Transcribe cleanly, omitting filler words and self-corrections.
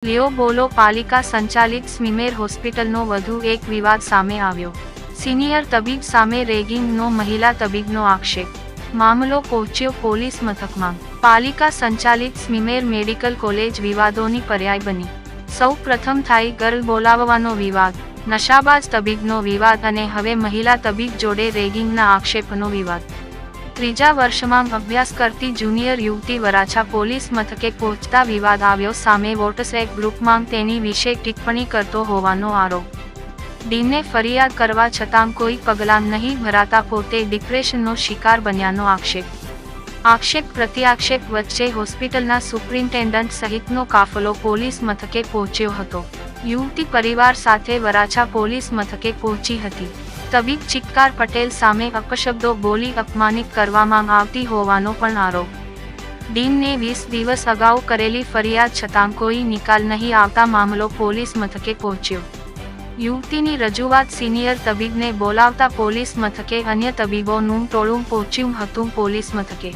લિયો બોલો પાલિકા સંચાલિત સ્મીમેર હોસ્પિટલનો વધુ એક વિવાદ સામે આવ્યો। સિનિયર તબીબ સામે રેગિંગનો મહિલા તબીબનો આક્ષેપ। મામલો પહોંચ્યો પોલીસ મથકમાં। પાલિકા સંચાલિત સ્મીમેર મેડિકલ કોલેજ વિવાદોની પર્યાય બની। સૌ પ્રથમ થાય ગર્લ બોલાવવાનો વિવાદ, નશાબાજ તબીબનો વિવાદ અને હવે મહિલા તબીબ જોડે રેગિંગના આક્ષેપનો વિવાદ। ત્રીજા વર્ષમાં અભ્યાસ કરતી જુનિયર યુવતી વરાછા પોલીસ મથકે પહોંચતા વિવાદ આવ્યો સામે। વોટ્સએપ ગ્રુપમાં તેની વિશે ટિપ્પણી કરતો હોવાનો આરોપ। ડીનને ફરિયાદ કરવા છતાં કોઈ પગલાં નહીં ભરાતા પોતે ડિપ્રેશનનો શિકાર બન્યાનો આક્ષેપ પ્રત્યાક્ષેપ વચ્ચે હોસ્પિટલના સુપ્રિન્ટેન્ડન્ટ સહિતનો કાફલો પોલીસ મથકે પહોંચ્યો હતો। યુવતી પરિવાર સાથે વરાછા પોલીસ મથકે પહોંચી હતી। તબીબ ચિક્કાર પટેલ સામે અપશબ્દો બોલી અપમાનિત કરવામાં આવતી હોવાનો પણ આરોપ। ડીનને 20 દિવસ અગાઉ કરેલી ફરિયાદ છતાં કોઈ નિકાલ નહીં આવતા મામલો પોલીસ મથકે પહોંચ્યો। યુવતીની રજૂઆત સિનિયર તબીબને બોલાવતા પોલીસ મથકે અન્ય તબીબોનું ટોળું પહોંચ્યું હતું। પોલીસ મથકે